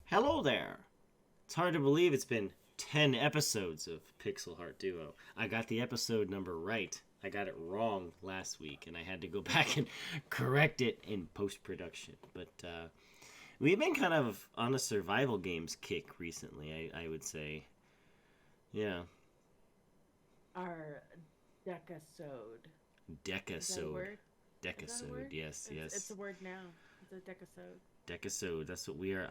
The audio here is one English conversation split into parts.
Hello there! It's hard to believe it's been 10 episodes of Pixel Heart Duo. I got the episode number right. I got it wrong last week, and I had to go back and correct it in post production. But we've been kind of on a survival games kick recently, I would say. Yeah. Our decasode. Is that a Decasode. word? Is that a Decasode, word? yes, It's yes. a word now. It's a decasode. Decasode, that's what we are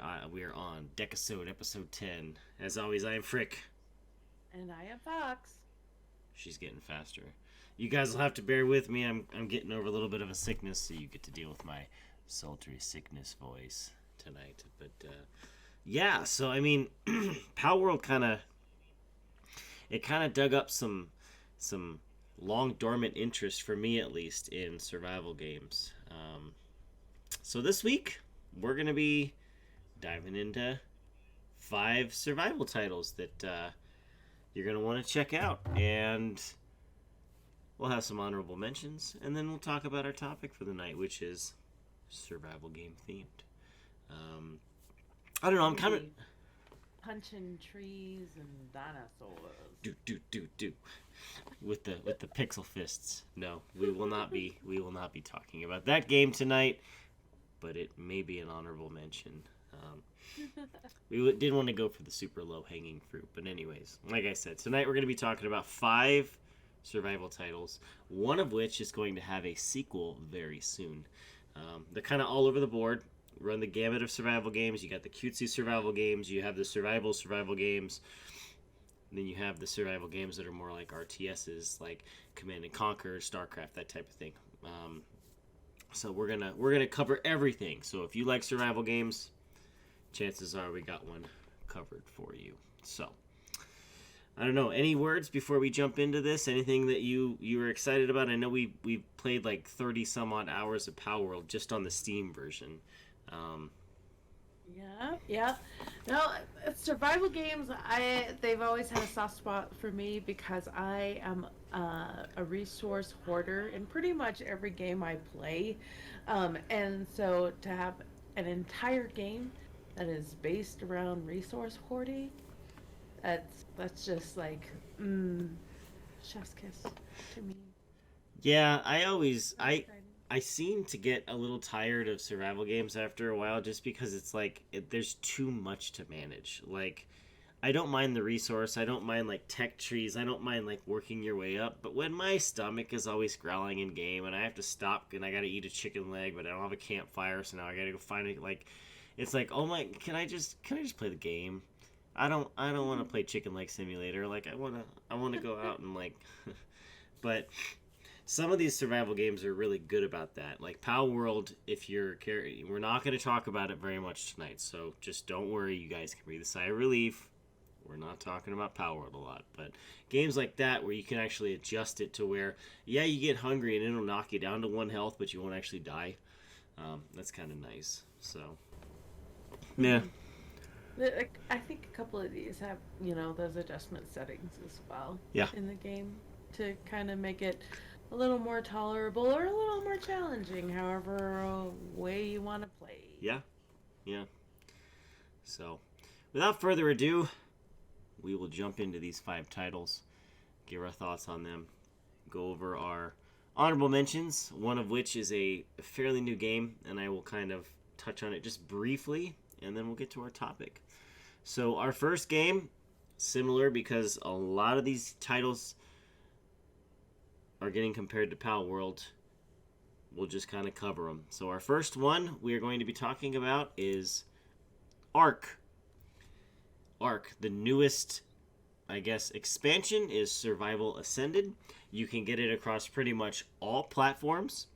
on. Decasode, episode 10. As always, I am Frick. And I am Fox. She's getting faster. You guys will have to bear with me. I'm getting over a little bit of a sickness, so you get to deal with my sultry sickness voice tonight. But yeah, so I mean, Power World kind of dug up some long dormant interest for me at least in survival games. So this week we're gonna be diving into 5 survival titles that you're gonna want to check out, and we'll have some honorable mentions, and then we'll talk about our topic for the night, which is survival game themed. Um, I don't know. I'm kind of Maybe punching trees and dinosaurs. do with the pixel fists. No, we will not be talking about that game tonight, but it may be an honorable mention. Um, we didn't want to go for the super low hanging fruit, but anyways, like I said, tonight we're going to be talking about 5 survival titles, one of which is going to have a sequel very soon. They're kind of all over the board. Run the gamut of survival games. You got the cutesy survival games. You have the survival games. And then you have the survival games that are more like RTSs, like Command and Conquer, StarCraft, that type of thing. So we're gonna cover everything. So if you like survival games, chances are we got one covered for you. So I don't know. Any words before we jump into this? Anything that you were excited about? I know we played like 30 some odd hours of Power World just on the Steam version. Um, Yeah, yeah. No, survival games. They've always had a soft spot for me because I am a resource hoarder in pretty much every game I play, and so to have an entire game that is based around resource hoarding, that's just like chef's kiss to me. yeah, I always So excited. I seem to get a little tired of survival games after a while, just because it's like there's too much to manage. Like, I don't mind the resource, I don't mind like tech trees, I don't mind like working your way up, but when my stomach is always growling in game and I have to stop and I gotta eat a chicken leg, but I don't have a campfire, so now I gotta go find it. Like, it's like, oh my, can I just play the game? I don't want to play Chicken Leg Simulator. Like, I wanna go out and like, but some of these survival games are really good about that. Like Pow World, if you're we're not going to talk about it very much tonight, so just don't worry. You guys can breathe a sigh of relief. We're not talking about Pow World a lot, but games like that where you can actually adjust it to where, yeah, you get hungry and it'll knock you down to 1 health, but you won't actually die. That's kind of nice. So, yeah, I think a couple of these have, those adjustment settings as well yeah, in the game to kind of make it a little more tolerable or a little more challenging, however way you want to play. yeah, yeah. So, without further ado, we will jump into these 5 titles, give our thoughts on them, go over our honorable mentions, one of which is a fairly new game, and I will kind of touch on it just briefly, and then we'll get to our topic. So, our first game, similar because a lot of these titles are getting compared to Pal World. We'll just kind of cover them. So, our first one we are going to be talking about is Ark. Ark, the newest, I guess, expansion is Survival Ascended. You can get it across pretty much all platforms.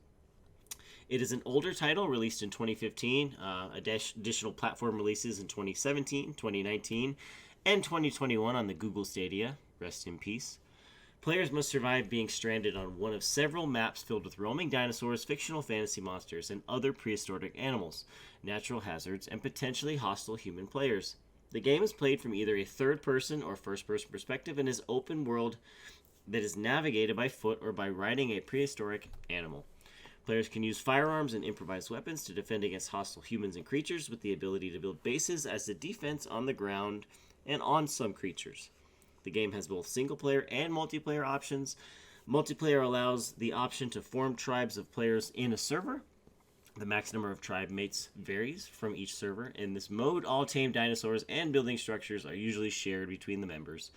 It is an older title released in 2015, additional platform releases in 2017, 2019, and 2021 on the Google Stadia. Rest in peace. Players must survive being stranded on one of several maps filled with roaming dinosaurs, fictional fantasy monsters, and other prehistoric animals, natural hazards, and potentially hostile human players. The game is played from either a third person or first person perspective and is open world that is navigated by foot or by riding a prehistoric animal. Players can use firearms and improvised weapons to defend against hostile humans and creatures, with the ability to build bases as a defense on the ground and on some creatures. The game has both single player and multiplayer options. Multiplayer allows the option to form tribes of players in a server. The max number of tribe mates varies from each server. In this mode, all tamed dinosaurs and building structures are usually shared between the members.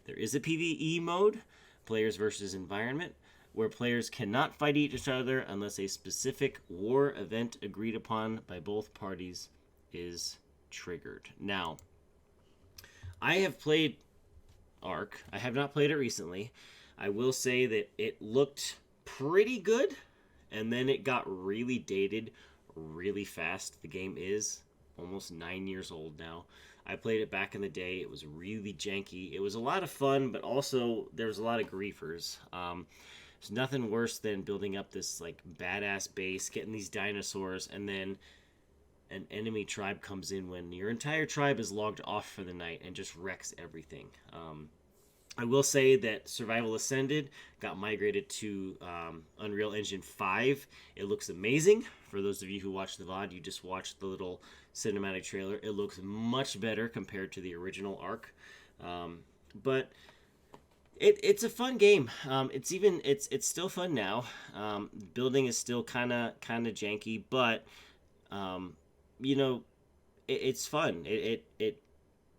There is a PvE mode, players versus environment, where players cannot fight each other unless a specific war event agreed upon by both parties is triggered. Now, I have played Ark. I have not played it recently. I will say that it looked pretty good, and then it got really dated really fast. The game is almost 9 years old now. I played it back in the day. It was really janky. It was a lot of fun, but also there was a lot of griefers. There's nothing worse than building up this like badass base, getting these dinosaurs, and then an enemy tribe comes in when your entire tribe is logged off for the night and just wrecks everything. I will say that Survival Ascended got migrated to Unreal Engine 5. It looks amazing. For those of you who watch the VOD, you just watched the little cinematic trailer. It looks much better compared to the original Ark. But it's a fun game. It's still fun now. Building is still kind of janky, but it's fun.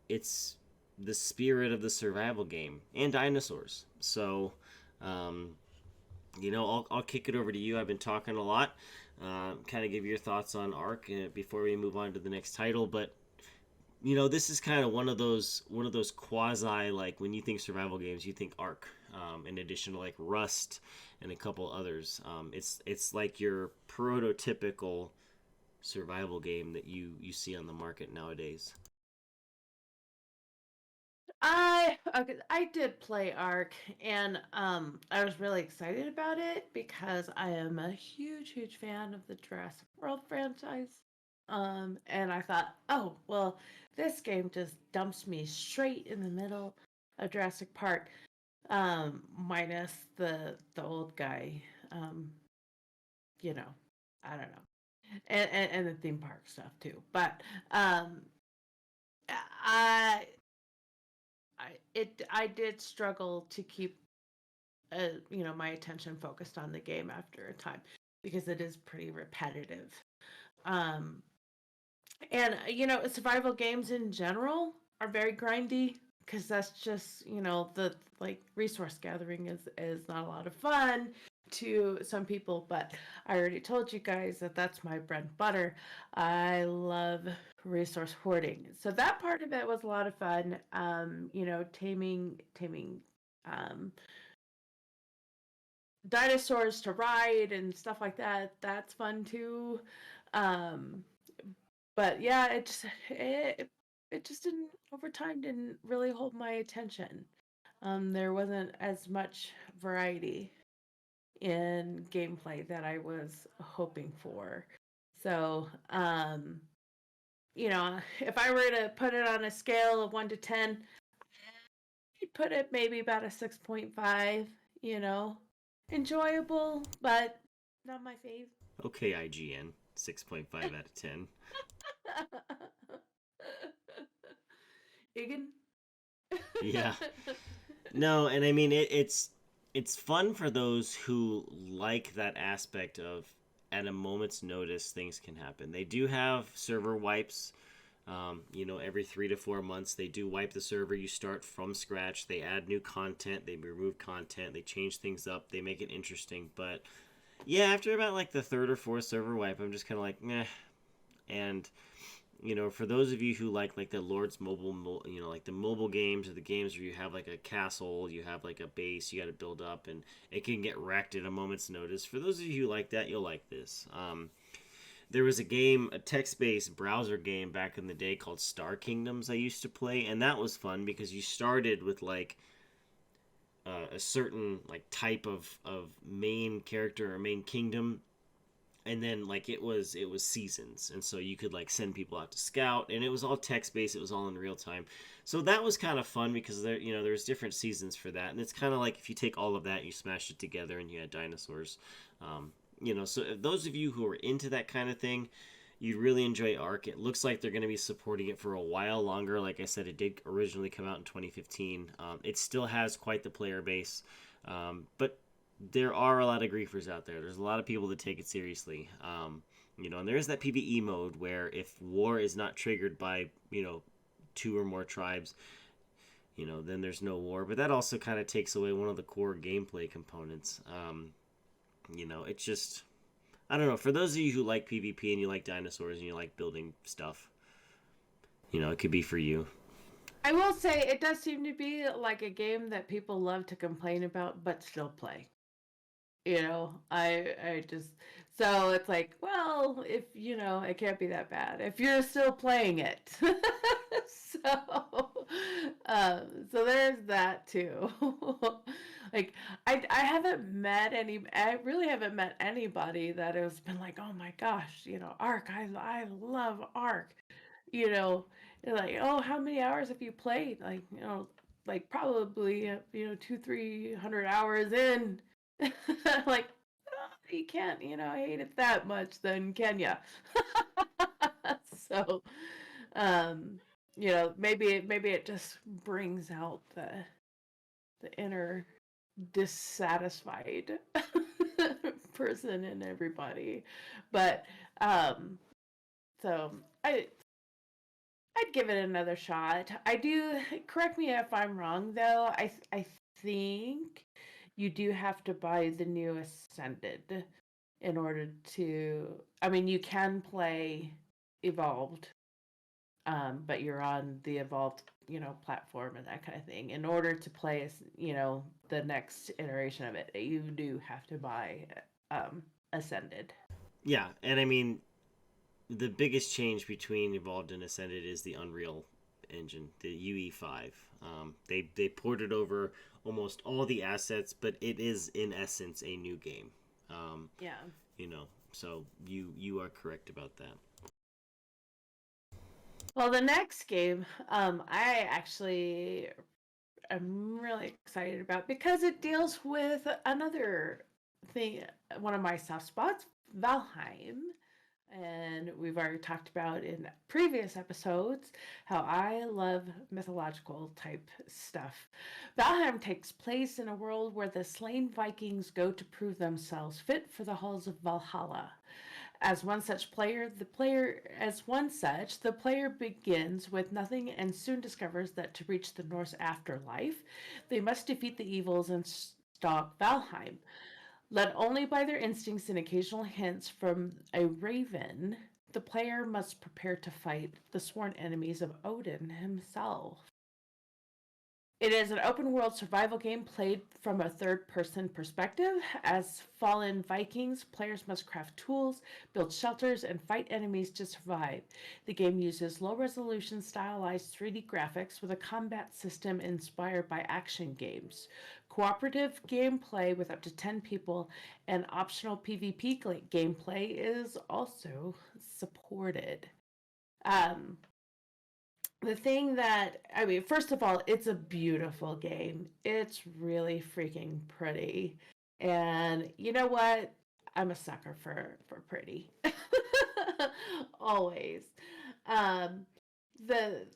It's the spirit of the survival game and dinosaurs. So, I'll kick it over to you. I've been talking a lot. Kind of give your thoughts on Ark before we move on to the next title. But this is kind of one of those quasi, like, when you think survival games, you think Ark. In addition to like Rust and a couple others, it's like your prototypical survival game that you see on the market nowadays. I did play Ark, and I was really excited about it because I am a huge fan of the Jurassic World franchise. And I thought, oh well, this game just dumps me straight in the middle of Jurassic Park, minus the old guy. I don't know, and the theme park stuff too. But I I did struggle to keep my attention focused on the game after a time because it is pretty repetitive. Um and survival games in general are very grindy because that's just the like resource gathering is not a lot of fun to some people, but I already told you guys that that's my bread and butter. I love resource hoarding, so that part of it was a lot of fun. Taming dinosaurs to ride and stuff like that, that's fun too. um but yeah, it just didn't, over time, didn't really hold my attention. There wasn't as much variety in gameplay that I was hoping for. So, if I were to put it on a scale of 1 to 10, I'd put it maybe about a 6.5, enjoyable, but not my fave. Okay, IGN, 6.5 out of 10. Igen? Yeah. No, and I mean it's fun for those who like that aspect of, at a moment's notice, things can happen. They do have server wipes. Every 3 to 4 months they do wipe the server. You start from scratch. They add new content. They remove content. They change things up. They make it interesting. But yeah, after about like the third or fourth server wipe, I'm just kind of like, meh. And for those of you who like the Lord's mobile, like the mobile games, or the games where you have like a castle, you have like a base, you got to build up, and it can get wrecked at a moment's notice. For those of you who like that, you'll like this. There was a text-based browser game back in the day called Star Kingdoms I used to play, and that was fun because you started with like a certain like type of main character or main kingdom, and then like it was seasons, and so you could like send people out to scout, and it was all text-based. It was all in real time, so that was kind of fun because there's different seasons for that, and it's kind of like if you take all of that and you smash it together and you had dinosaurs. So if those of you who are into that kind of thing, you'd really enjoy Ark. It looks like they're going to be supporting it for a while longer. Like I said, it did originally come out in 2015. It still has quite the player base, but there are a lot of griefers out there. There's a lot of people that take it seriously. And there is that PvE mode where if war is not triggered by, two or more tribes, then there's no war. But that also kind of takes away one of the core gameplay components. It's just, I don't know. For those of you who like PvP and you like dinosaurs and you like building stuff, it could be for you. I will say it does seem to be like a game that people love to complain about but still play. I just, so it's like, well, if it can't be that bad if you're still playing it. so so there's that too. Like I haven't met I really haven't met anybody that has been like, oh my gosh, Ark, I love Ark. you know like, oh, how many hours have you played? Like probably 200-300 hours in. Like, "Oh, you can't, hate it that much, then can ya?" So, um, maybe it just brings out the inner dissatisfied person in everybody. But so I'd give it another shot. I do. Correct me if I'm wrong, though. I think you do have to buy the new Ascended in order to. I mean, you can play Evolved, but you're on the Evolved, platform and that kind of thing. In order to play, the next iteration of it, you do have to buy Ascended. Yeah, and I mean, the biggest change between Evolved and Ascended is the Unreal Engine, the UE5. They ported over almost all the assets, but it is in essence a new game. Yeah. So you are correct about that. Well, the next game, I actually am really excited about because it deals with another thing, one of my soft spots, Valheim. And we've already talked about in previous episodes how I love mythological type stuff. Valheim takes place in a world where the slain Vikings go to prove themselves fit for the halls of Valhalla. The player begins with nothing and soon discovers that to reach the Norse afterlife, they must defeat the evils and stalk Valheim. Led only by their instincts and occasional hints from a raven, the player must prepare to fight the sworn enemies of Odin himself. It is an open world survival game played from a third person perspective. As fallen Vikings, players must craft tools, build shelters, and fight enemies to survive. The game uses low resolution stylized 3D graphics with a combat system inspired by action games. Cooperative gameplay with up to 10 people and optional PvP gameplay is also supported. Um, the thing that, I mean, first of all, it's a beautiful game. It's really freaking pretty. And you know what? I'm a sucker for pretty. Always. Um, the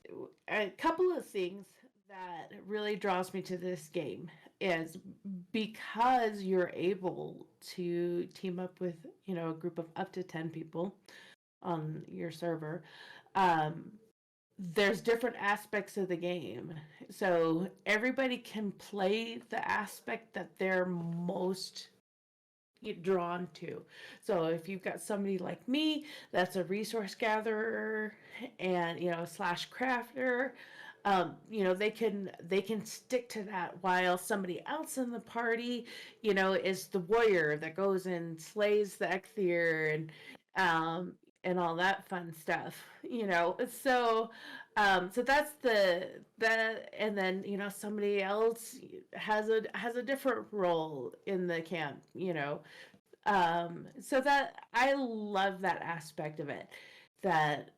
A couple of things that really draws me to this game is because you're able to team up with, a group of up to 10 people on your server. Um, there's different aspects of the game. So everybody can play the aspect that they're most drawn to. So if you've got somebody like me that's a resource gatherer and slash crafter, they can stick to that, while somebody else in the party is the warrior that goes and slays the Eikthyr and all that fun stuff. So that's and then somebody else has a different role in the camp. So that I love that aspect of it, that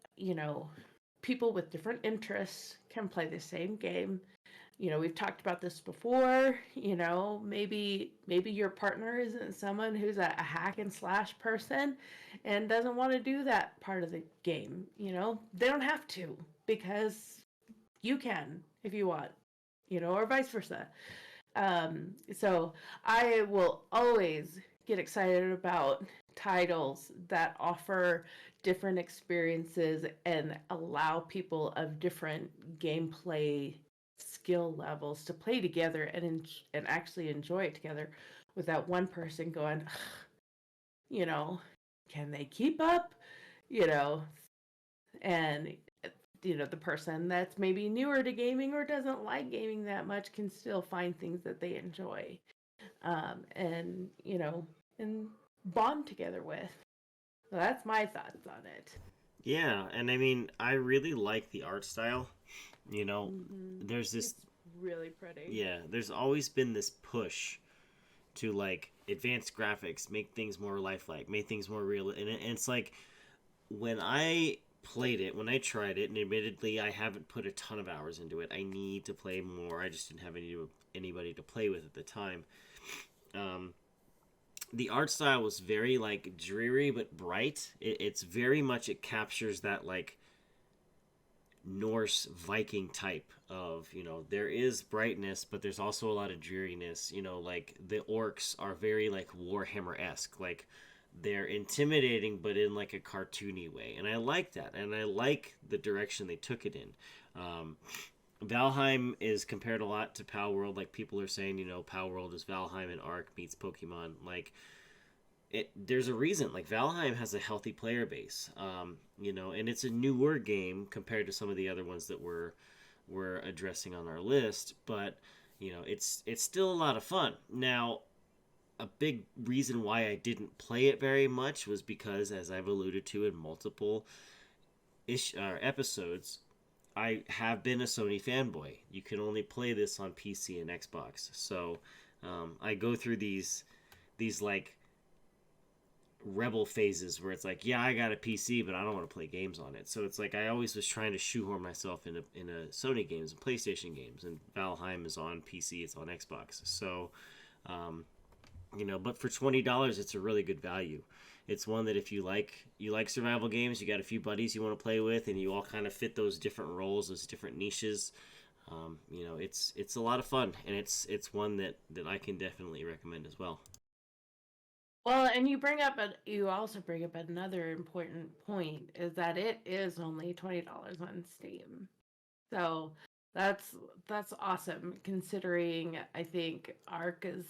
people with different interests can play the same game we've talked about this before. Maybe your partner isn't someone who's a hack and slash person and doesn't want to do that part of the game. They don't have to, because you can if you want, or vice versa. So I will always get excited about titles that offer different experiences and allow people of different gameplay skill levels to play together and actually enjoy it together, without one person going, you know, can they keep up? You know, and the person that's maybe newer to gaming or doesn't like gaming that much can still find things that they enjoy, and and bond together with. So that's my thoughts on it. Yeah, and I mean, I really like the art style. There's this. It's really pretty. Yeah, there's always been this push to like advanced graphics, make things more lifelike, make things more real, and it's like when I played it, when I tried it, and admittedly I haven't put a ton of hours into it. I need to play more. I just didn't have anybody to play with at the time. Um, the art style was very like dreary but bright. It's very much, it captures that like Norse Viking type of, there is brightness, but there's also a lot of dreariness. Like the orcs are very like Warhammer-esque, like they're intimidating, but in like a cartoony way, and I like that, and I like the direction they took it in. Valheim is compared a lot to Palworld. Like people are saying, Palworld is Valheim and Ark meets Pokemon. Like there's a reason. Like Valheim has a healthy player base, and it's a newer game compared to some of the other ones that we're addressing on our list. But it's still a lot of fun. Now, a big reason why I didn't play it very much was because, as I've alluded to in multiple episodes, I have been a Sony fanboy. You can only play this on PC and Xbox, so I go through these like rebel phases where it's like, yeah, I got a PC, but I don't want to play games on it. So it's like I always was trying to shoehorn myself in a Sony games and PlayStation games, and Valheim is on PC, it's on Xbox. So, but for $20, it's a really good value. It's one that if you like survival games, you got a few buddies you want to play with, and you all kind of fit those different roles, those different niches. It's a lot of fun, and it's one that I can definitely recommend as well. Well, and you also bring up another important point, is that it is only $20 on Steam. So that's awesome, considering I think Ark is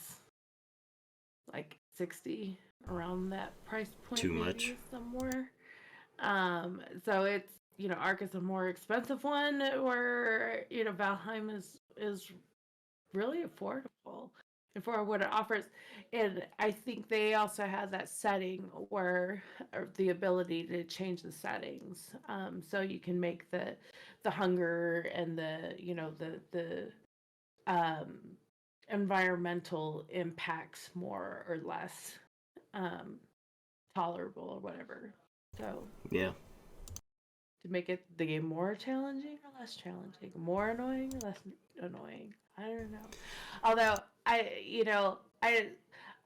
like 60, around that price point. Too much. Somewhere. So it's, Ark is a more expensive one, where Valheim is really affordable for what it offers. And I think they also have that setting where, or the ability to change the settings, so you can make the hunger and the environmental impacts more or less tolerable or whatever. So yeah, to make the game more challenging or less challenging, more annoying or less annoying, I don't know. Although I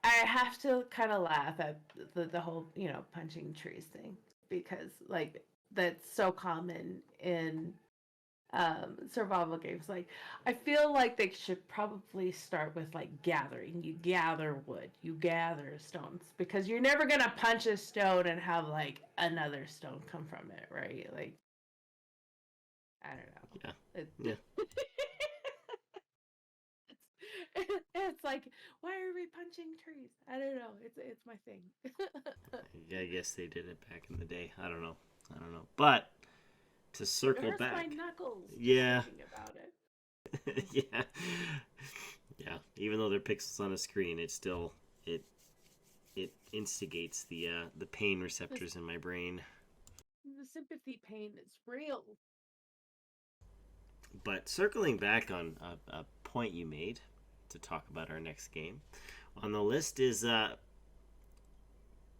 have to kind of laugh at the whole punching trees thing, because like that's so common in survival games. Like I feel like they should probably start with like gathering. You gather wood, you gather stones, because you're never gonna punch a stone and have like another stone come from it, right? Like I don't know. Yeah. It's like, why are we punching trees? I don't know. It's my thing. Yeah, I guess they did it back in the day. I don't know. But to circle it hurts back, my knuckles. Yeah. Thinking about it. Yeah. Even though they're pixels on a screen, it still it instigates the pain receptors in my brain. The sympathy pain is real. But circling back on a point you made to talk about our next game on the list is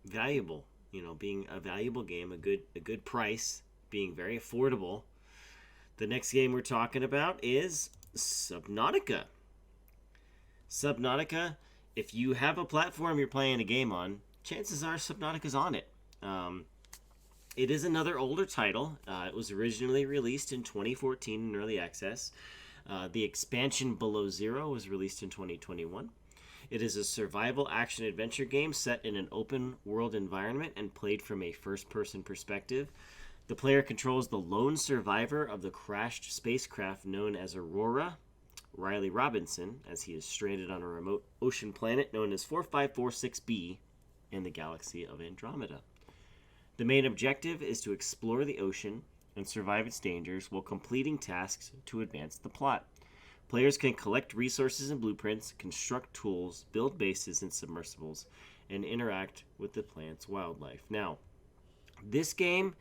valuable. Being a valuable game, a good price, being very affordable. The next game we're talking about is Subnautica. Subnautica, if you have a platform you're playing a game on, chances are Subnautica's on it. Um, it is another older title. It was originally released in 2014 in early access. The expansion Below Zero was released in 2021. It is a survival action adventure game set in an open world environment and played from a first person perspective. The player controls the lone survivor of the crashed spacecraft known as Aurora, Riley Robinson, as he is stranded on a remote ocean planet known as 4546b in the galaxy of Andromeda. The main objective is to explore the ocean and survive its dangers while completing tasks to advance the plot. Players can collect resources and blueprints, construct tools, build bases and submersibles, and interact with the planet's wildlife. Now, this game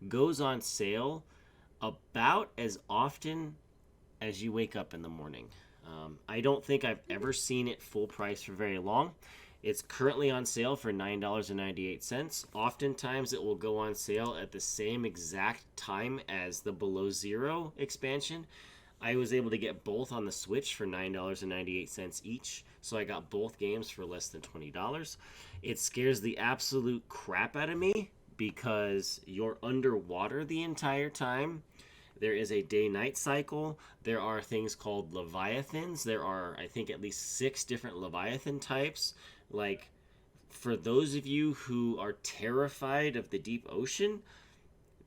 goes on sale about as often as you wake up in the morning. I don't think I've ever seen it full price for very long. It's currently on sale for $9.98. Oftentimes, it will go on sale at the same exact time as the Below Zero expansion. I was able to get both on the Switch for $9.98 each, so I got both games for less than $20. It scares the absolute crap out of me because you're underwater the entire time. There is a day-night cycle. There are things called leviathans. There are, I think, at least 6 different leviathan types. Like, for those of you who are terrified of the deep ocean,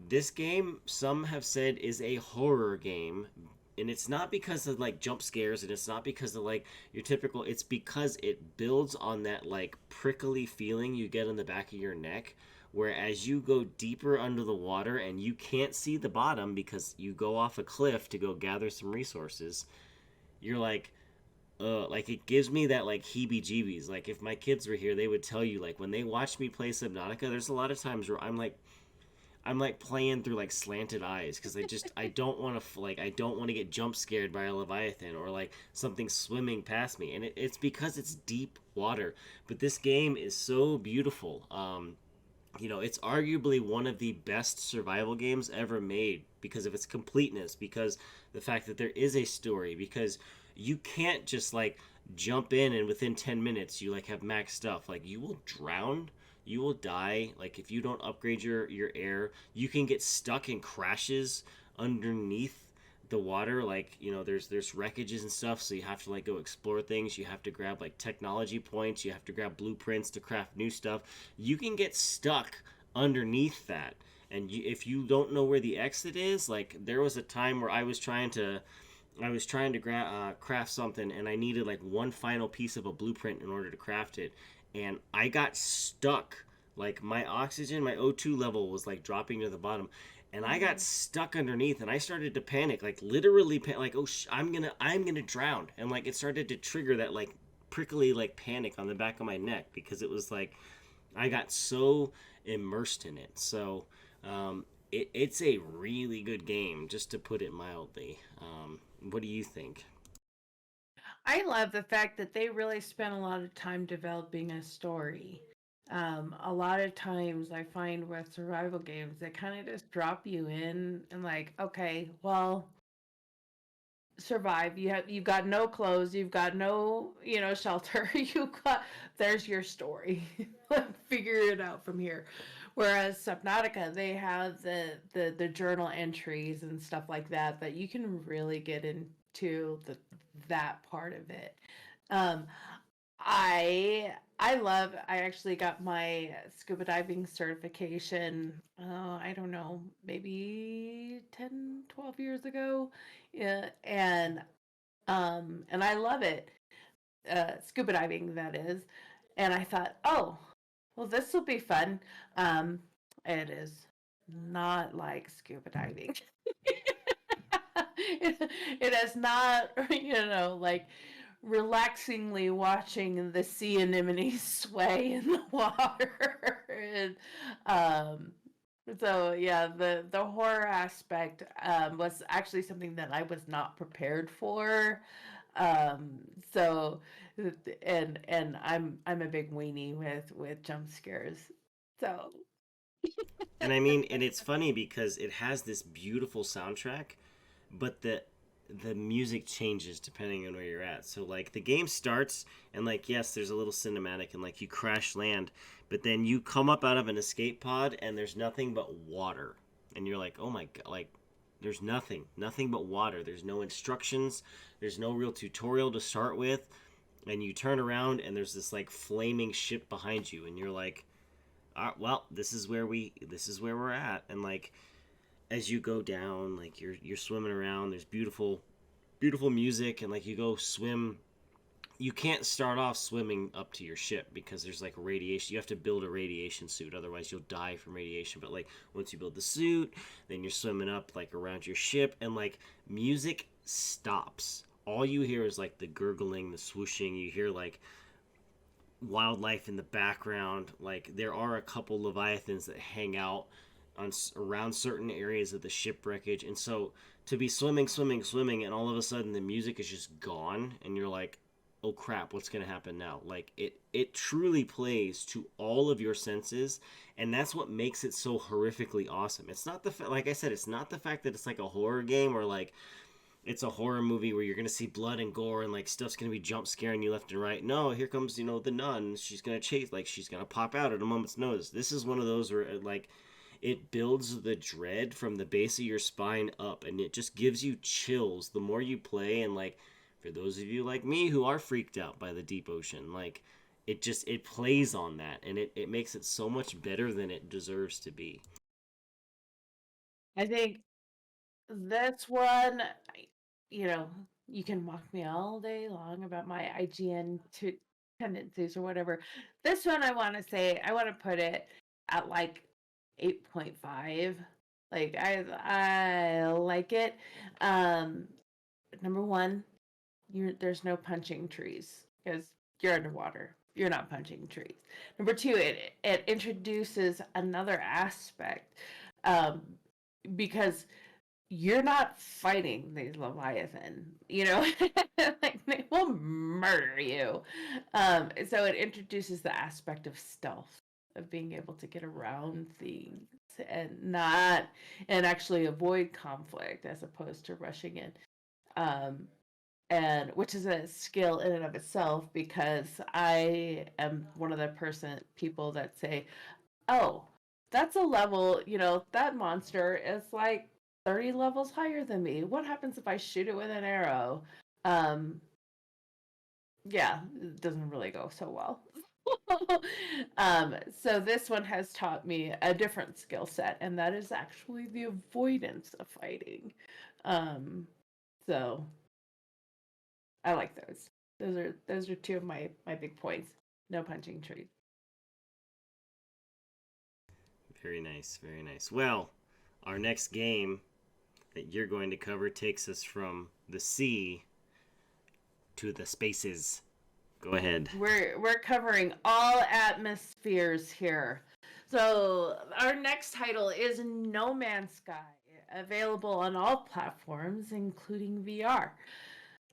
this game, some have said, is a horror game. And it's not because of like jump scares, and it's not because of like your typical, it's because it builds on that like prickly feeling you get in the back of your neck, where as you go deeper under the water and you can't see the bottom because you go off a cliff to go gather some resources, you're like it gives me that like heebie-jeebies. Like if my kids were here, they would tell you like when they watch me play Subnautica, there's a lot of times where I'm like playing through like slanted eyes because I don't want to I don't want to get jump scared by a leviathan or like something swimming past me, and it's because it's deep water. But this game is so beautiful. It's arguably one of the best survival games ever made because of its completeness, because the fact that there is a story, because you can't just like jump in and within 10 minutes you like have max stuff. Like you will drown, you will die. Like if you don't upgrade your air, you can get stuck in crashes underneath the water. Like there's wreckages and stuff, so you have to like go explore things. You have to grab like technology points, you have to grab blueprints to craft new stuff. You can get stuck underneath that, and if you don't know where the exit is, like there was a time where I was trying to craft something, and I needed like one final piece of a blueprint in order to craft it, and I got stuck. Like my oxygen, my O2 level was like dropping to the bottom, and I got stuck underneath, and I started to panic, like literally, like I'm gonna drown, and like it started to trigger that like prickly like panic on the back of my neck because it was like I got so immersed in it. So it's a really good game, just to put it mildly. What do you think? I love the fact that they really spent a lot of time developing a story. A lot of times I find with survival games, they kind of just drop you in and like, okay, well, survive. You've got no clothes, you've got no, shelter. There's your story. Figure it out from here. Whereas Subnautica, they have the journal entries and stuff like that you can really get into that part of it. Um, I actually got my scuba diving certification, I don't know, maybe 10, 12 years ago. Yeah, and I love it. Scuba diving, that is. And I thought, oh, well, this will be fun. Um, it is not like scuba diving. It is not, like relaxingly watching the sea anemones sway in the water. and, um, so yeah, the horror aspect was actually something that I was not prepared for. Um, so and I'm a big weenie with jump scares. So And I mean, and it's funny because it has this beautiful soundtrack, but the music changes depending on where you're at. So like the game starts and like yes, there's a little cinematic and like you crash land, but then you come up out of an escape pod and there's nothing but water. And you're like, "Oh my god, like there's nothing but water. There's no instructions, there's no real tutorial to start with." And you turn around and there's this like flaming ship behind you and you're like, well, this is where we're at." And like as you go down, like you're swimming around, there's beautiful music, and like you go swim. You can't start off swimming up to your ship because there's like radiation. You have to build a radiation suit, otherwise you'll die from radiation. But like once you build the suit, then you're swimming up like around your ship, and like music stops. All you hear is like the gurgling, the swooshing. You hear like wildlife in the background. Like there are a couple leviathans that hang out on around certain areas of the shipwreckage, and so to be swimming, and all of a sudden the music is just gone, and you're like, "Oh crap, what's gonna happen now?" Like it truly plays to all of your senses, and that's what makes it so horrifically awesome. It's not like I said, it's not the fact that it's like a horror game or like it's a horror movie where you're gonna see blood and gore and like stuff's gonna be jump scaring you left and right. No, here comes the nun. She's gonna chase, like she's gonna pop out at a moment's notice. This is one of those where like it builds the dread from the base of your spine up, and it just gives you chills the more you play. And like for those of you like me who are freaked out by the deep ocean, like it plays on that, and it makes it so much better than it deserves to be. I think this one, you know, you can mock me all day long about my tendencies or whatever. This one, I want to put it at like 8.5. Like I like it. Um, Number one, there's no punching trees because you're underwater. You're not punching trees. Number two, it introduces another aspect, um, because you're not fighting these leviathan, like they will murder you. So it introduces the aspect of stealth, of being able to get around things and actually avoid conflict as opposed to rushing in. um, and which is a skill in and of itself, because I am one of the people that say, "Oh, that's a level, that monster is like 30 levels higher than me. What happens if I shoot it with an arrow?" Um, yeah, it doesn't really go so well. So this one has taught me a different skill set, and that is actually the avoidance of fighting. Um, so I like those. Those are two of my big points. No punching trees. Very nice, very nice. Well, our next game that you're going to cover takes us from the sea to the spaces. Go ahead. We're covering all atmospheres here. So our next title is No Man's Sky, available on all platforms, including VR.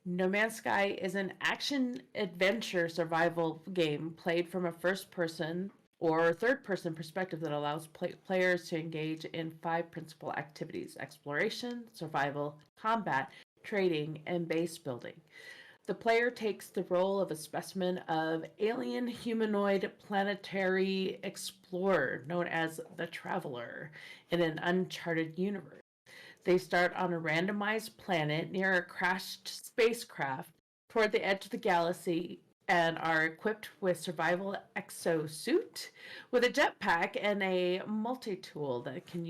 No Man's Sky is an action adventure survival game played from a first person or third person perspective that allows players to engage in 5 principal activities: exploration, survival, combat, trading, and base building. The player takes the role of a specimen of alien humanoid planetary explorer known as the Traveler in an uncharted universe. They start on a randomized planet near a crashed spacecraft toward the edge of the galaxy and are equipped with survival exosuit with a jetpack and a multi-tool that can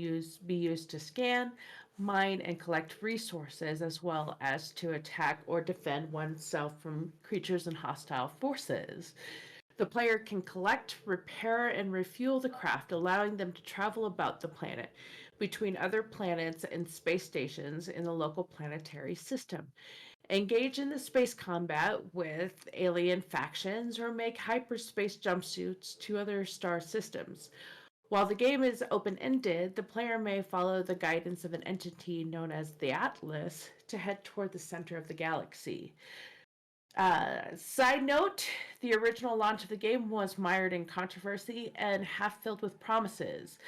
be used to scan, mine, and collect resources, as well as to attack or defend oneself from creatures and hostile forces. The player can collect, repair, and refuel the craft, allowing them to travel about the planet between other planets and space stations in the local planetary system. Engage in the space combat with alien factions or make hyperspace jumpsuits to other star systems. While the game is open ended, the player may follow the guidance of an entity known as the Atlas to head toward the center of the galaxy. Side note, the original launch of the game was mired in controversy and half filled with promises.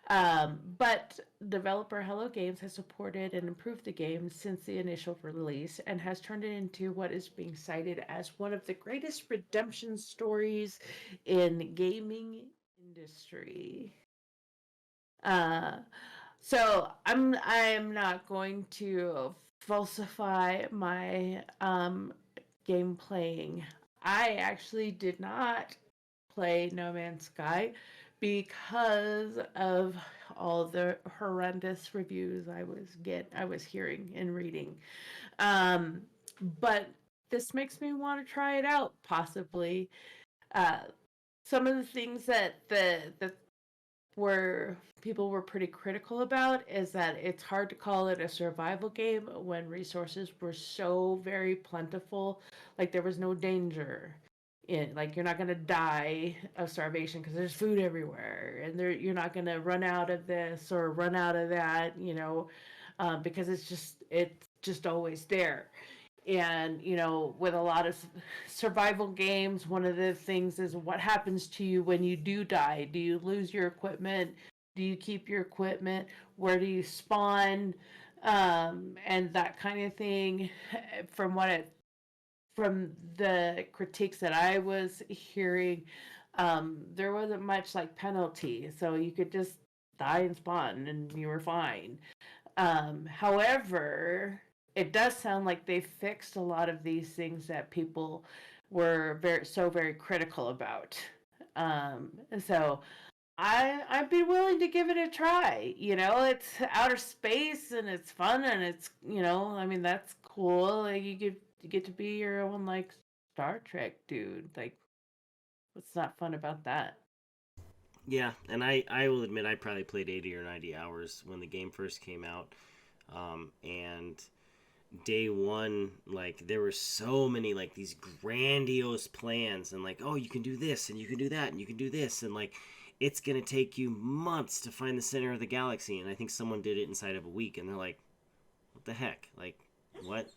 But developer Hello Games has supported and improved the game since the initial release and has turned it into what is being cited as one of the greatest redemption stories in gaming industry. Uh, so I'm not going to falsify my game playing. I actually did not play No Man's Sky because of all the horrendous reviews I was hearing and reading. Um, but this makes me want to try it out, possibly. Uh, some of the things that the where people were pretty critical about is that it's hard to call it a survival game when resources were so very plentiful. Like there was no danger in, like, you're not going to die of starvation because there's food everywhere, and you're not going to run out of this or run out of that, because it's just always there. And with a lot of survival games, one of the things is what happens to you when you do die. Do you lose your equipment? Do you keep your equipment? Where do you spawn? And that kind of thing. from what it from the critiques that I was hearing, there wasn't much like penalty, so you could just die and spawn and you were fine. However, it does sound like they fixed a lot of these things that people were very critical about. And so I'd be willing to give it a try. It's outer space and it's fun and it's I mean that's cool. Like you get to be your own like Star Trek dude. Like what's not fun about that? Yeah, and I will admit I probably played 80 or 90 hours when the game first came out. And day one, like there were so many like these grandiose plans, and like, oh, you can do this and you can do that and you can do this, and like it's gonna take you months to find the center of the galaxy. And I think someone did it inside of a week, and they're like, what the heck? Like, what?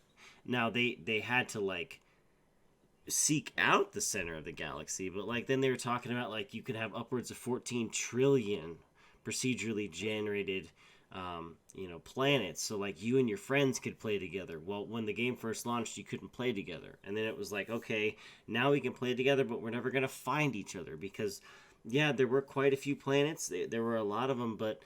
Now they had to like seek out the center of the galaxy, but like then they were talking about like you could have upwards of 14 trillion procedurally generated planets, so like you and your friends could play together. Well, when the game first launched, you couldn't play together, and then it was like, okay, now we can play together, but we're never gonna find each other because yeah, there were quite a few planets. There were a lot of them, but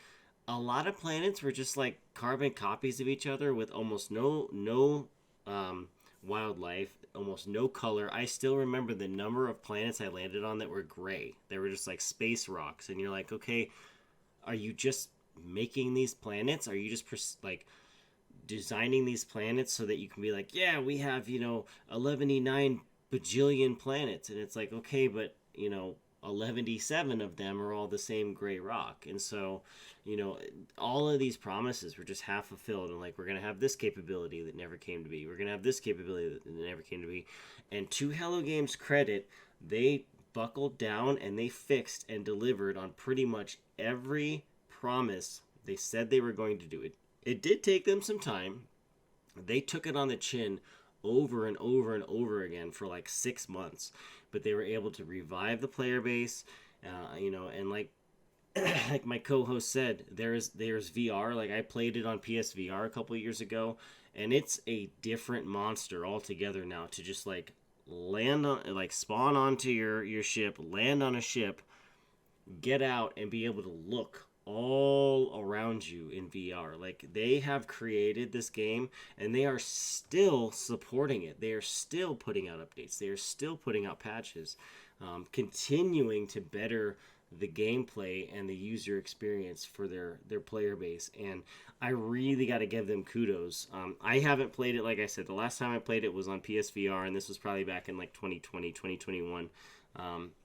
a lot of planets were just like carbon copies of each other with almost no um, wildlife, almost no color. I still remember the number of planets I landed on that were gray. They were just like space rocks, and you're like, okay, are you just making these planets? Are you just like designing these planets so that you can be like, yeah, we have 11 bajillion planets, and it's like, okay, but 11 of them are all the same gray rock. And so all of these promises were just half fulfilled, and like, we're gonna have this capability that never came to be, we're gonna have this capability that never came to be. And to Hello Games credit, they buckled down and they fixed and delivered on pretty much every promise they said they were going to do. It did take them some time. They took it on the chin over and over and over again for like 6 months, but they were able to revive the player base. And like like my co-host said, there's VR. Like I played it on PSVR a couple years ago, and it's a different monster altogether now. To just like land on, like spawn onto your ship, land on a ship, get out, and be able to look all around you in VR. Like they have created this game and they are still supporting it. They are still putting out updates. They are still putting out patches, continuing to better the gameplay and the user experience for their player base. And I really got to give them kudos. I haven't played it, like I said, the last time I played it was on PSVR, and this was probably back in like 2020, 2021.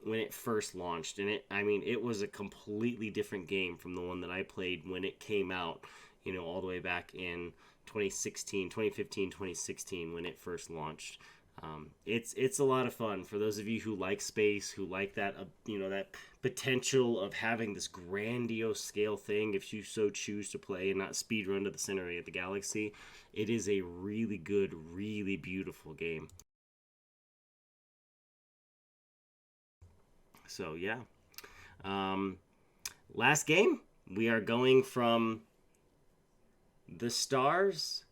When it first launched, and it was a completely different game from the one that I played when it came out, all the way back in 2016, 2015, 2016 when it first launched. It's a lot of fun for those of you who like space, who like that that potential of having this grandiose scale thing. If you so choose to play and not speed run to the center of the galaxy, it is a really good, really beautiful game. So yeah. Last game, we are going from the stars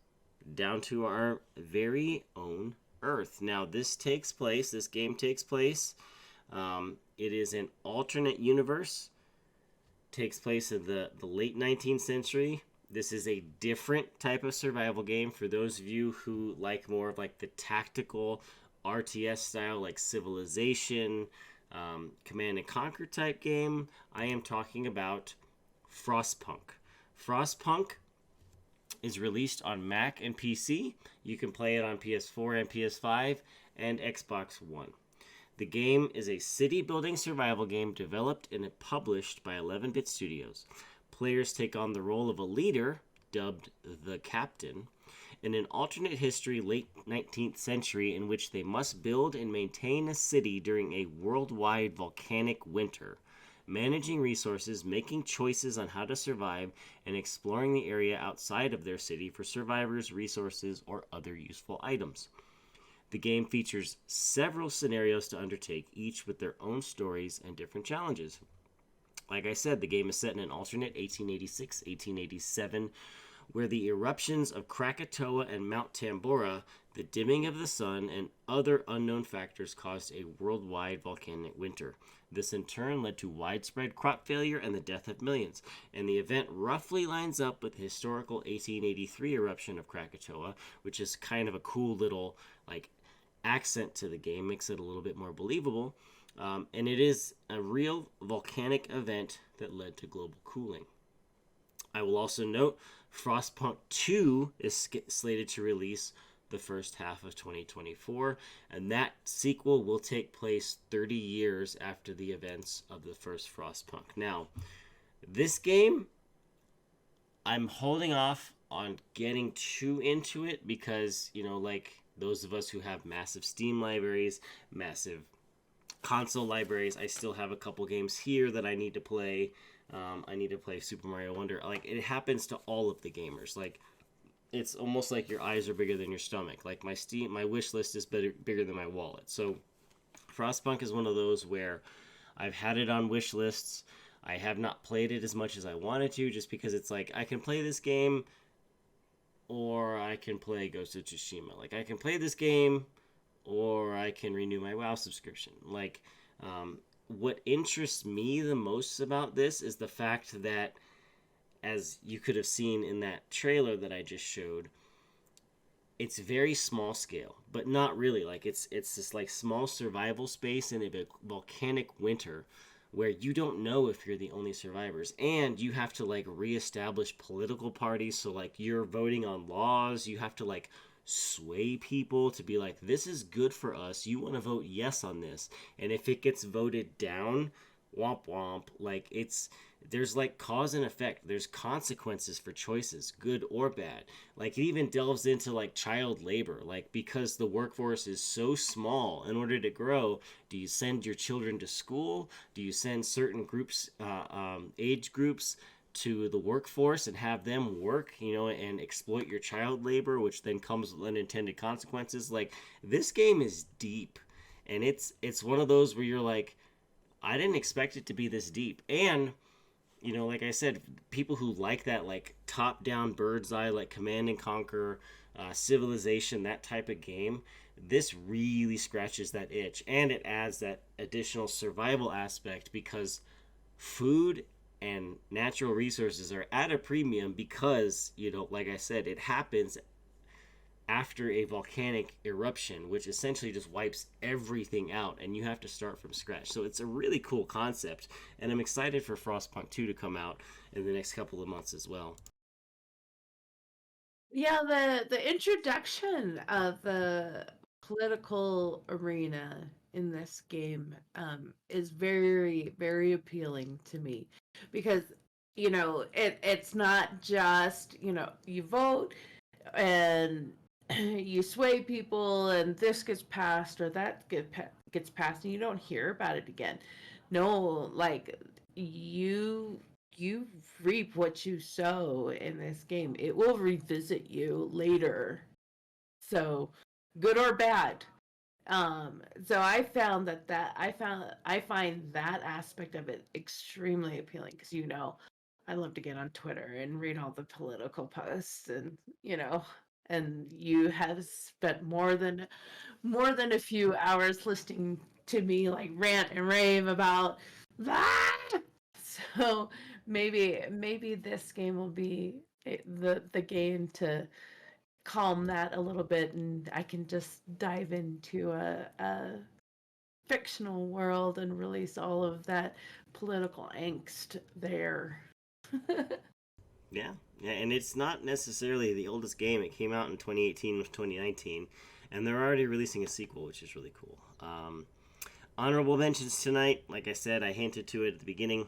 down to our very own Earth. Now, this game takes place. It is an alternate universe, takes place in the late 19th century. This is a different type of survival game for those of you who like more of like the tactical RTS style, like Civilization, Command and Conquer type game. I am talking about Frostpunk. Frostpunk is released on Mac and PC. You can play it on PS4 and PS5 and Xbox One. The game is a city-building survival game developed and published by 11-Bit Studios. Players take on the role of a leader, dubbed the Captain, in an alternate history late 19th century in which they must build and maintain a city during a worldwide volcanic winter, managing resources, making choices on how to survive, and exploring the area outside of their city for survivors, resources, or other useful items. The game features several scenarios to undertake, each with their own stories and different challenges. Like I said, the game is set in an alternate 1886-1887, where the eruptions of Krakatoa and Mount Tambora, the dimming of the sun, and other unknown factors caused a worldwide volcanic winter. This in turn led to widespread crop failure and the death of millions, and the event roughly lines up with the historical 1883 eruption of Krakatoa, which is kind of a cool little like accent to the game, makes it a little bit more believable. And it is a real volcanic event that led to global cooling. I will also note Frostpunk 2 is slated to release the first half of 2024, and that sequel will take place 30 years after the events of the first Frostpunk. Now, this game, I'm holding off on getting too into it because, like those of us who have massive Steam libraries, massive console libraries, I still have a couple games here that I need to play. I need to play Super Mario Wonder. Like, it happens to all of the gamers. Like, it's almost like your eyes are bigger than your stomach. Like, my wish list is bigger than my wallet. So, Frostpunk is one of those where I've had it on wish lists. I have not played it as much as I wanted to, just because it's like, I can play this game, or I can play Ghost of Tsushima. Like, I can play this game, or I can renew my WoW subscription. Like, what interests me the most about this is the fact that, as you could have seen in that trailer that I just showed, it's very small scale, but not really. Like, it's this like small survival space in a volcanic winter where you don't know if you're the only survivors, and you have to like reestablish political parties. So like, you're voting on laws, you have to like sway people to be like, this is good for us, you want to vote yes on this, and if it gets voted down, womp womp. Like, there's like cause and effect, there's consequences for choices, good or bad. Like, it even delves into like child labor, like, because the workforce is so small, in order to grow, do you send your children to school, do you send certain groups, age groups to the workforce and have them work, and exploit your child labor, which then comes with unintended consequences. Like, this game is deep, and it's one of those where you're like, I didn't expect it to be this deep. And like I said, people who like that like top down bird's eye, like Command and Conquer, Civilization, that type of game, this really scratches that itch, and it adds that additional survival aspect, because food and natural resources are at a premium, because like I said, it happens after a volcanic eruption, which essentially just wipes everything out, and you have to start from scratch. So it's a really cool concept, and I'm excited for Frostpunk 2 to come out in the next couple of months as well. Yeah, the introduction of the political arena in this game is very, very appealing to me, because it's not just you vote and you sway people and this gets passed or that gets passed, and you don't hear about it again. No, like, you reap what you sow in this game. It will revisit you later. So, good or bad, So I find that aspect of it extremely appealing because I love to get on Twitter and read all the political posts, and and you have spent more than a few hours listening to me like rant and rave about that. So maybe this game will be the game to calm that a little bit, and I can just dive into a fictional world and release all of that political angst there. Yeah, yeah, and it's not necessarily the oldest game. It came out in 2018 with 2019, and they're already releasing a sequel, which is really cool. Honorable mentions tonight. Like I said, I hinted to it at the beginning.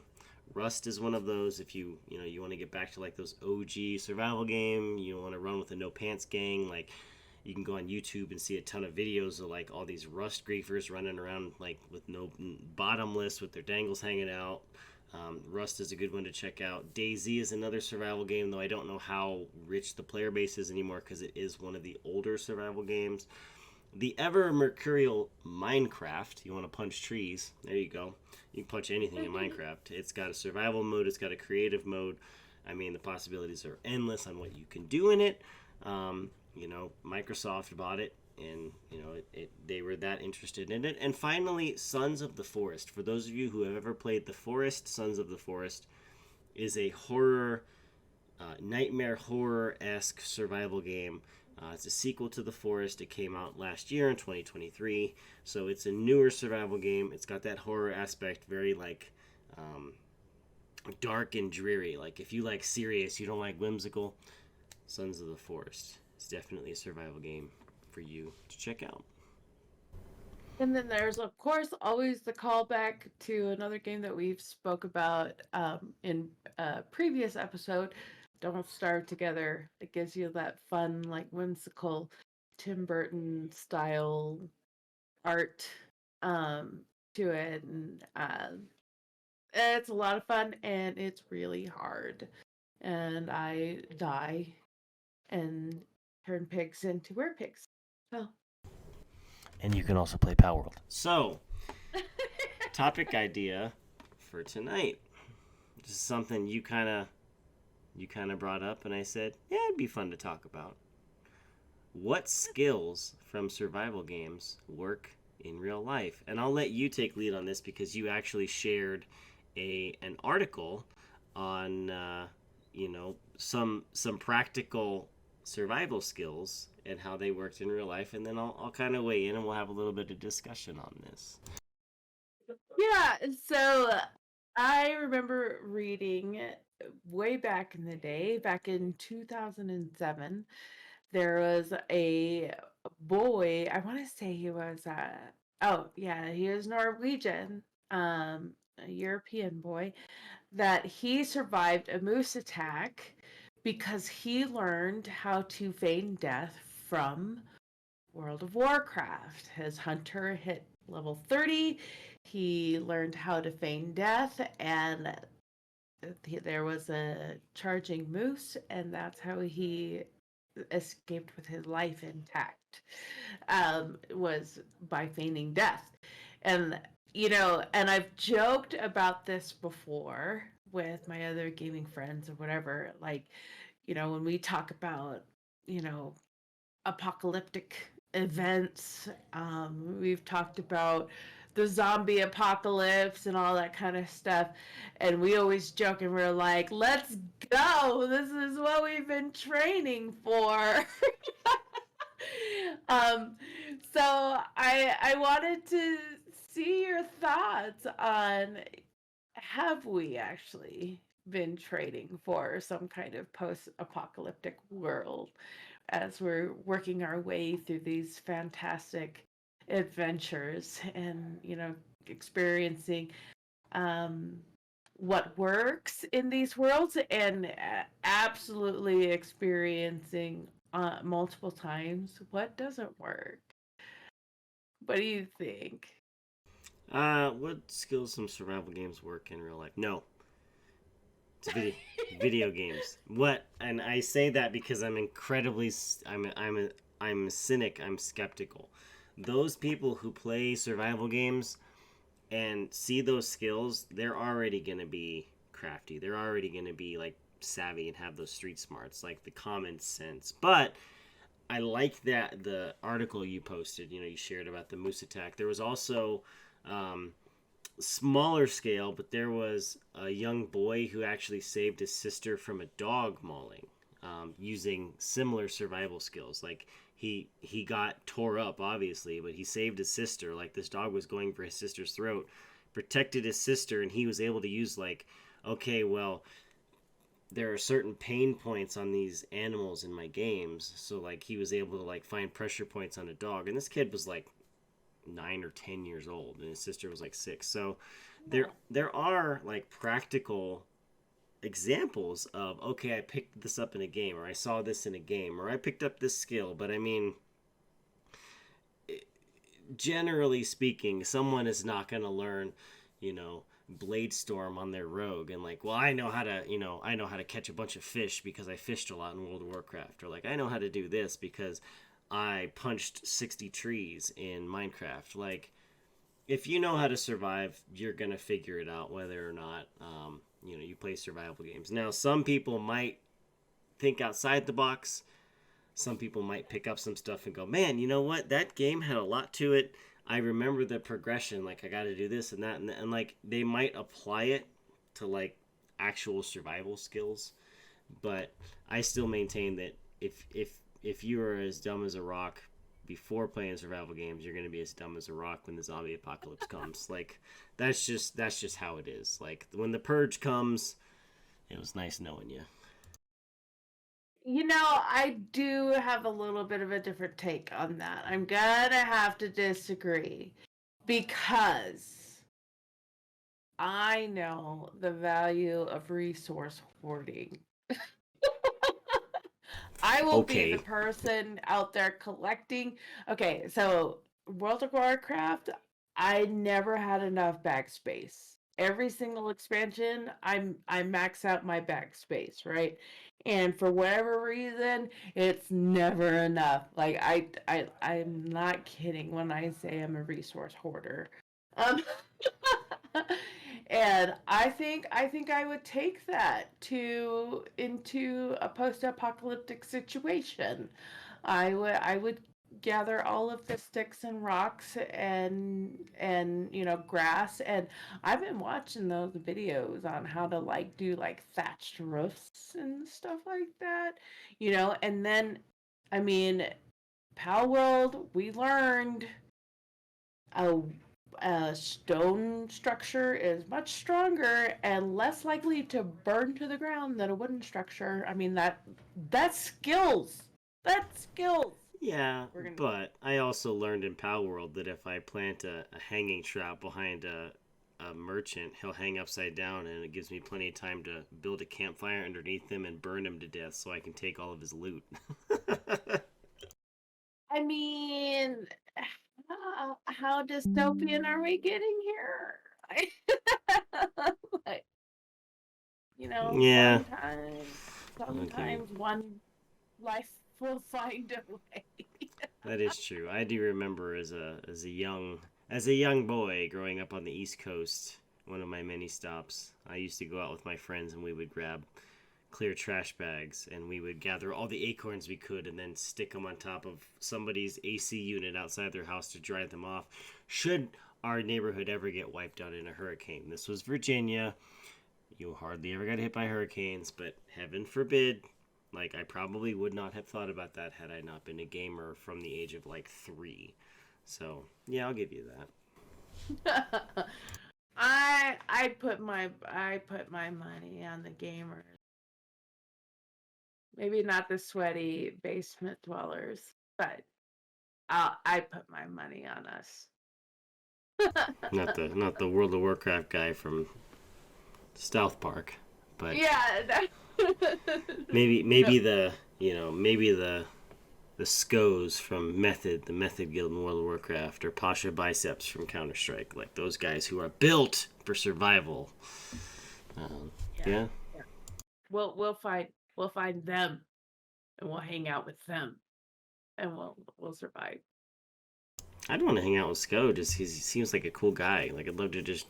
Rust is one of those. If you want to get back to like those OG survival game, you want to run with a no pants gang. Like you can go on YouTube and see a ton of videos of like all these Rust griefers running around like with no bottomless with their dangles hanging out. Rust is a good one to check out. DayZ is another survival game, though I don't know how rich the player base is anymore because it is one of the older survival games. The ever mercurial Minecraft. You want to punch trees? There you go. You can punch anything in Minecraft. It's got a survival mode. It's got a creative mode. I mean, the possibilities are endless on what you can do in it. Microsoft bought it, and they were that interested in it. And finally, Sons of the Forest. For those of you who have ever played The Forest, Sons of the Forest is a horror, nightmare horror-esque survival game. It's a sequel to The Forest. It came out last year in 2023, so it's a newer survival game. It's got that horror aspect, very like dark and dreary. Like if you like serious, you don't like whimsical. Sons of the Forest is definitely a survival game for you to check out. And then there's, of course, always the callback to another game that we've spoke about in a previous episode, Don't Starve Together. It gives you that fun, like whimsical Tim Burton style art to it. And it's a lot of fun, and it's really hard. And I die and turn pigs into werpigs. So. And you can also play Power World. So, topic idea for tonight. This is something you kind of brought up, and I said, yeah, it'd be fun to talk about. What skills from survival games work in real life? And I'll let you take lead on this because you actually shared an article on some practical survival skills and how they worked in real life, and then I'll kind of weigh in and we'll have a little bit of discussion on this. Yeah, so I remember reading way back in the day, back in 2007, there was a boy, I want to say he was, he was Norwegian, a European boy, that he survived a moose attack because he learned how to feign death from World of Warcraft. His hunter hit level 30. He learned how to feign death, and there was a charging moose, and that's how he escaped with his life intact. Was by feigning death. And and I've joked about this before with my other gaming friends or whatever, like, when we talk about, apocalyptic events, we've talked about the zombie apocalypse and all that kind of stuff, and we always joke and we're like, let's go, this is what we've been training for. So I wanted to see your thoughts on, have we actually been training for some kind of post-apocalyptic world as we're working our way through these fantastic adventures and experiencing what works in these worlds, and absolutely experiencing multiple times what doesn't work. What do you think? What skills from survival games work in real life? No. It's video games. What? And I say that because I'm incredibly I'm a cynic. I'm skeptical. those people who play survival games and see those skills, they're already going to be crafty. They're already going to be like savvy and have those street smarts, like the common sense. But I like that the article you posted, you shared about the moose attack. There was also um, smaller scale, but there was a young boy who actually saved his sister from a dog mauling, using similar survival skills. Like he got tore up, obviously, but he saved his sister. Like this dog was going for his sister's throat, protected his sister, and he was able to use like, okay, well, there are certain pain points on these animals in my games, so like he was able to like find pressure points on a dog, and this kid was like 9 or 10 years old, and his sister was like 6. So there are like practical examples of, okay, I picked this up in a game, or I saw this in a game, or I picked up this skill. But I mean, generally speaking, someone is not going to learn, you know, blade storm on their rogue and like, well, I know how to catch a bunch of fish because I fished a lot in World of Warcraft, or like I know how to do this because I punched 60 trees in Minecraft. Like, if you know how to survive, you're gonna figure it out whether or not you play survival games. Now, some people might think outside the box. Some people might pick up some stuff and go, man, you know what? That game had a lot to it. I remember the progression. Like, I got to do this and that. And, like, they might apply it to, like, actual survival skills. But I still maintain that if you are as dumb as a rock before playing survival games, you're going to be as dumb as a rock when the zombie apocalypse comes. Like, that's just how it is. Like, when the purge comes, it was nice knowing you. I do have a little bit of a different take on that. I'm gonna have to disagree because I know the value of resource hoarding. I will be the Okay. person out there collecting. Okay, so World of Warcraft, I never had enough bag space. Every single expansion, I max out my bag space, right? And for whatever reason, it's never enough. Like I'm not kidding when I say I'm a resource hoarder. Um and I think I would take that to into a post-apocalyptic situation. I would gather all of the sticks and rocks and grass, and I've been watching those videos on how to like do like thatched roofs and stuff like that. And then I mean, Pal World, we learned a a stone structure is much stronger and less likely to burn to the ground than a wooden structure. I mean, that's skills. That's skills. Yeah, We're gonna. but I also learned in Pal World that if I plant a hanging trap behind a merchant, he'll hang upside down, and it gives me plenty of time to build a campfire underneath him and burn him to death so I can take all of his loot. I mean, how dystopian are we getting here? Like, Yeah, sometimes, okay. sometimes one life will find a way. That is true. I do remember as a young boy growing up on the East Coast, one of my many stops, I used to go out with my friends and we would grab clear trash bags and we would gather all the acorns we could and then stick them on top of somebody's AC unit outside their house to dry them off. Should our neighborhood ever get wiped out in a hurricane? This was Virginia. You hardly ever got hit by hurricanes, but heaven forbid. Like, I probably would not have thought about that had I not been a gamer from the age of like 3. So, yeah, I'll give you I put my money on the gamers. Maybe not the sweaty basement dwellers, but I put my money on us. that. Not the World of Warcraft guy from South Park, but Yeah. maybe No. maybe the Skos from the Method Guild in World of Warcraft, or Pasha Biceps from Counter Strike, like those guys who are built for survival. Um, Yeah. yeah, Yeah. We'll find them, and we'll hang out with them, and we'll survive. I'd want to hang out with Sco. Just he seems like a cool guy. Like I'd love to just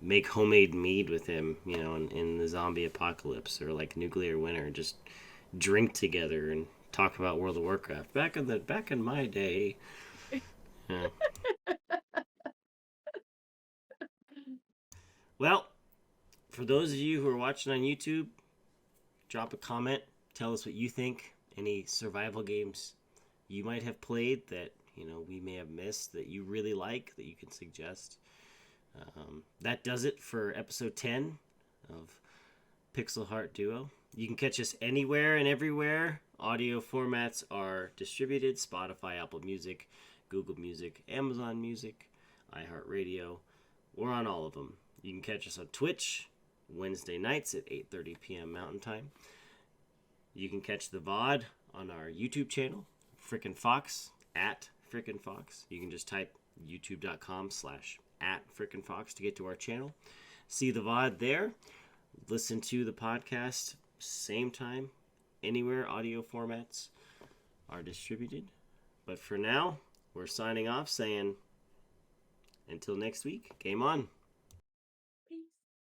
make homemade mead with him, in the zombie apocalypse or like nuclear winter. Just drink together and talk about World of Warcraft. Back in my day. Yeah. Well, for those of you who are watching on YouTube, drop a comment. Tell us what you think. Any survival games you might have played that we may have missed that you really like that you can suggest. That does it for episode 10 of Pixel Heart Duo. You can catch us anywhere and everywhere. Audio formats are distributed: Spotify, Apple Music, Google Music, Amazon Music, iHeartRadio. We're on all of them. You can catch us on Twitch Wednesday nights at 8:30 p.m. Mountain Time. You can catch the VOD on our YouTube channel, Frickin' Fox, at Frickin' Fox. You can just type youtube.com/@FrickinFox to get to our channel. See the VOD there. Listen to the podcast same time, anywhere audio formats are distributed. But for now, we're signing off saying, until next week, game on.